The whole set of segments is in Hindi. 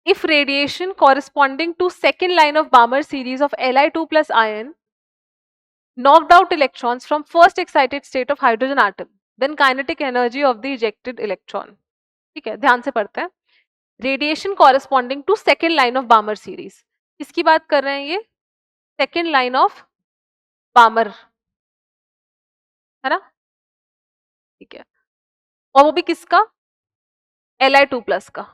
if radiation corresponding to second line of Balmer series of Li2 plus ion knocked out electrons from first excited state of hydrogen atom, then kinetic energy of the ejected electron. ठीक है, ध्यान से पढ़ते हैं. Radiation corresponding to second line of Balmer series. किसकी बात कर रहे हैं ये? सेकेंड लाइन ऑफ बामर, है ना? ठीक है, और वो भी किसका? Li2+ का.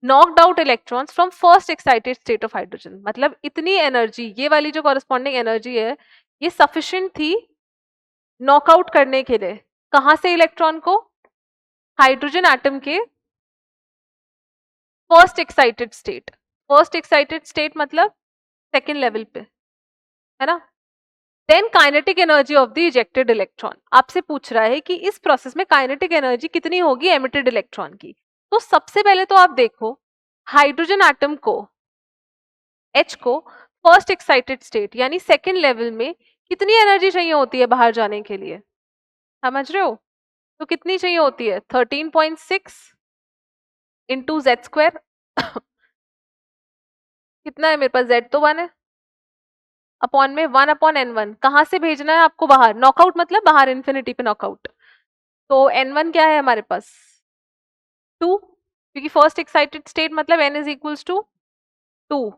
Knocked out electrons from first excited state of hydrogen. मतलब इतनी एनर्जी, ये वाली जो कॉरेस्पॉन्डिंग एनर्जी है, ये सफिशिएंट थी नॉकआउट करने के लिए. कहां से इलेक्ट्रॉन को? हाइड्रोजन एटम के first excited state. First excited state मतलब सेकेंड लेवल पे, है ना? Then kinetic energy of the ejected electron. आपसे पूछ रहा है कि इस प्रोसेस में काइनेटिक एनर्जी कितनी होगी एमिटेड इलेक्ट्रॉन की. तो सबसे पहले तो आप देखो हाइड्रोजन एटम को, H को फर्स्ट एक्साइटेड स्टेट यानी सेकेंड लेवल में कितनी एनर्जी चाहिए होती है बाहर जाने के लिए? समझ रहे हो? तो कितनी चाहिए होती है? 13.6 इंटू Z². कितना है मेरे पास? Z तो 1 है, अपॉन में 1/N1. कहां से भेजना है आपको? बाहर. नॉकआउट मतलब बाहर, इन्फिनिटी पे नॉकआउट. तो N1 क्या है हमारे पास? 2, क्योंकि फर्स्ट एक्साइटेड स्टेट मतलब N इज इक्वल्स टू 2.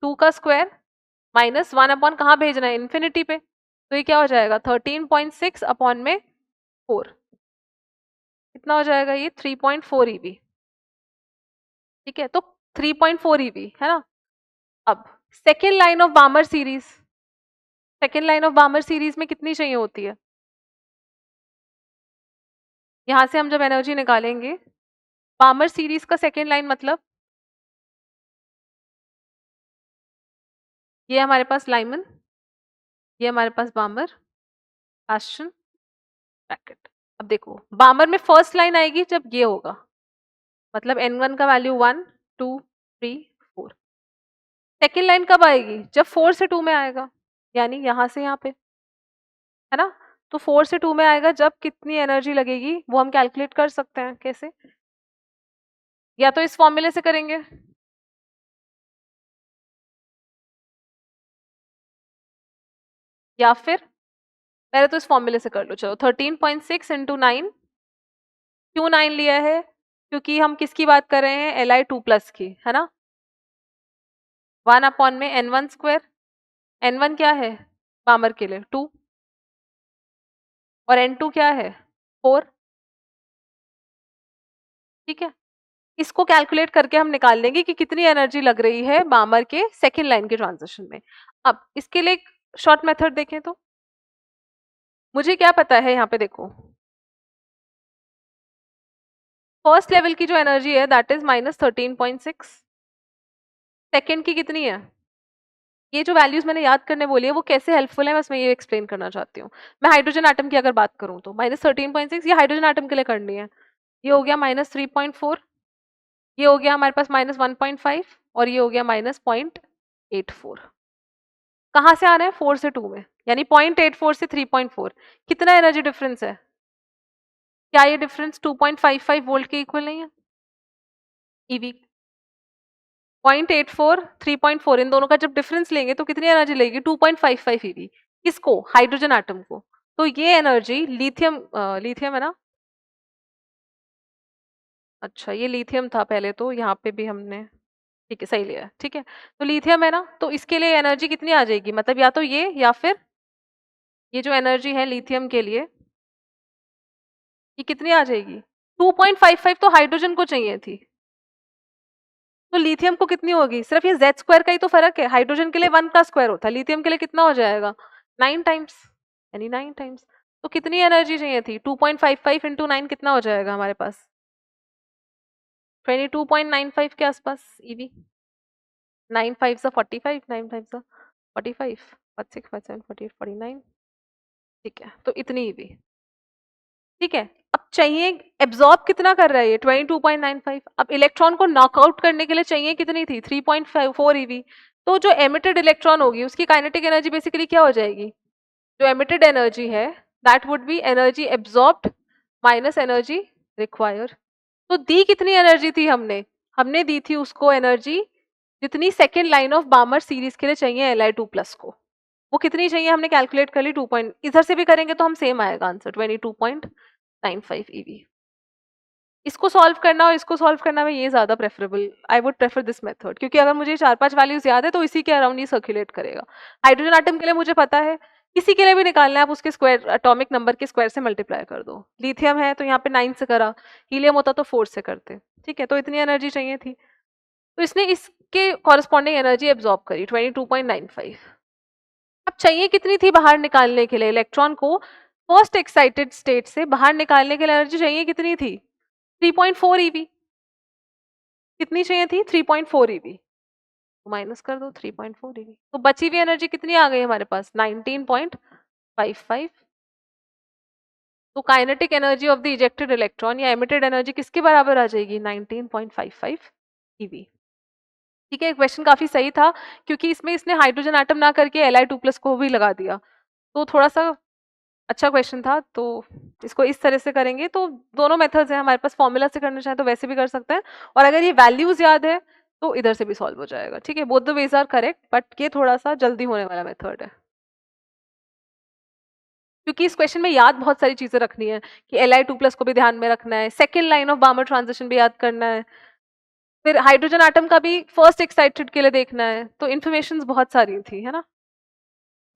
2 का स्क्वायर माइनस 1 कहाँ भेजना है? इन्फिनिटी पे. तो ये क्या हो जाएगा? 13.6 अपॉन में 4. कितना हो जाएगा ये? 3.4 EV. ठीक है, तो 3.4 EV है ना. अब second line of Balmer series, second line of Balmer series में कितनी चाहिए होती है? यहां से हम जब एनर्जी निकालेंगे, बामर सीरीज का सेकेंड लाइन मतलब ये हमारे पास लाइमन, ये हमारे पास बामर, एस्टन, ब्रैकेट. अब देखो बामर में फर्स्ट लाइन आएगी जब ये होगा, मतलब N1 का वैल्यू 1 2 3 4. सेकेंड लाइन कब आएगी? जब 4 से 2 में आएगा, यानी यहां से यहाँ पे, है ना. तो 4 से 2 में आएगा जब कितनी एनर्जी लगेगी वो हम कैलकुलेट कर सकते हैं. कैसे? या तो इस फॉर्मूले से करेंगे, या फिर पहले तो इस फॉर्मूले से कर लो. चलो 13.6 इंटू 9. क्यों 9 लिया है? क्योंकि हम किसकी बात कर रहे हैं? Li2+ की, है ना. 1 में N1². N1 क्या है बामर के लिए? 2. और N2 क्या है? 4. ठीक है, इसको कैलकुलेट करके हम निकाल लेंगे कि कितनी एनर्जी लग रही है बामर के सेकेंड लाइन के ट्रांजिशन में. अब इसके लिए एक शॉर्ट मेथड देखें तो मुझे क्या पता है, यहाँ पे देखो फर्स्ट लेवल की जो एनर्जी है दैट इज -13.6. सेकेंड की कितनी है? ये जो वैल्यूज मैंने याद करने बोली है वो कैसे हेल्पफुल है, बस मैं ये एक्सप्लेन करना चाहती हूँ. मैं हाइड्रोजन एटम की अगर बात करूँ तो -13.6 ये हाइड्रोजन एटम के लिए करनी है. ये हो गया -3.4, ये हो गया हमारे पास -1.5, और ये हो गया -0.84. कहाँ से आ रहा है? 4 से 2 में, यानी 0.84 से 3.4. कितना एनर्जी डिफरेंस है? क्या ये डिफरेंस 2.55 वोल्ट के इक्वल नहीं है? ईवी 0.84 3.4 इन दोनों का जब डिफरेंस लेंगे तो कितनी एनर्जी लगेगी? 2.55 ईवी. किसको? हाइड्रोजन एटम को. तो ये एनर्जी लिथियम, लिथियम है ना. अच्छा ये लिथियम था पहले, तो यहाँ पे भी हमने ठीक है सही लिया. ठीक है, तो लिथियम है ना, तो इसके लिए एनर्जी कितनी आ जाएगी? मतलब या तो ये या फिर ये जो एनर्जी है लिथियम के लिए, ये कितनी आ जाएगी? 2.55 तो हाइड्रोजन को चाहिए थी, तो लिथियम को कितनी होगी? सिर्फ ये Z² का ही तो फर्क है. हाइड्रोजन के लिए 1 का स्क्वायर होता है, लिथियम के लिए कितना हो जाएगा? 9 टाइम्स, यानी 9 टाइम्स. तो कितनी एनर्जी चाहिए थी? 2.55 इंटू 9 कितना हो जाएगा हमारे पास? 22.95 के आसपास ईवी. 9 5 45, 9 5 45, 46 47 48 49. ठीक है, तो इतनी ईवी. ठीक है, अब चाहिए एब्जॉर्ब कितना कर रहा है ये? 22.95. अब इलेक्ट्रॉन को नॉकआउट करने के लिए चाहिए कितनी थी? 3.4 ईवी. तो जो एमिटेड इलेक्ट्रॉन होगी उसकी काइनेटिक एनर्जी बेसिकली क्या हो जाएगी? जो एमिटेड एनर्जी है that would be energy absorbed minus energy require. तो दी कितनी एनर्जी थी हमने दी थी उसको एनर्जी जितनी second line of Balmer series के लिए चाहिए Li2+ को। वो कितनी चाहिए हमने कैलकुलेट कर ली 2 पॉइंट, इधर से भी करेंगे तो हम सेम आएगा आंसर 22.95 EV। इसको सॉल्व करना और इसको सॉल्व करना में ये ज्यादा preferable, I would prefer this method, क्योंकि अगर मुझे 4-5 वैल्यूज याद है तो इसी के अराउंड ही सर्कुलेट करेगा। हाइड्रोजन एटम के लिए मुझे पता है, किसी के लिए भी निकालना है आप उसके स्क्वायर एटॉमिक नंबर के स्क्वायर से मल्टीप्लाई कर दो। लिथियम है तो यहाँ पे 9 से करा, हीलियम होता तो 4 से करते, ठीक है। तो इतनी एनर्जी चाहिए थी, तो इसने इसके कॉरेस्पॉन्डिंग एनर्जी एब्जॉर्ब करी 22.95। अब चाहिए कितनी थी बाहर निकालने के लिए, इलेक्ट्रॉन को फर्स्ट एक्साइटेड स्टेट से बाहर निकालने के लिए एनर्जी चाहिए कितनी थी 3.4 EV। कितनी चाहिए थी 3.4 EV, तो माइनस कर दो 3.4 EV, तो बची हुई एनर्जी कितनी आ गई हमारे पास 19.55। तो kinetic energy of the ejected electron या एमिटेड एनर्जी किसके बराबर आ जाएगी 19.55 EV। ठीक है, क्वेश्चन काफी सही था क्योंकि इसमें इसने हाइड्रोजन एटम ना करके Li2+ को भी लगा दिया, तो थोड़ा सा अच्छा क्वेश्चन था। तो इसको इस तरह से करेंगे, तो दोनों मेथड्स हैं हमारे पास, फॉर्मूला से करना चाहे तो वैसे भी कर सकते हैं, और अगर ये वैल्यूज याद है तो इधर से भी सॉल्व हो जाएगा। ठीक है, both the ways are correct, but ये थोड़ा सा जल्दी होने वाला मेथड है क्योंकि इस क्वेश्चन में याद बहुत सारी चीजें रखनी है कि Li2+ को भी ध्यान में रखना है, सेकेंड लाइन ऑफ बामर ट्रांजिशन भी याद करना है, फिर हाइड्रोजन एटम का भी फर्स्ट एक्साइटेड के लिए देखना है, तो इन्फॉर्मेशन बहुत सारी थी, है ना।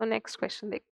तो नेक्स्ट क्वेश्चन देख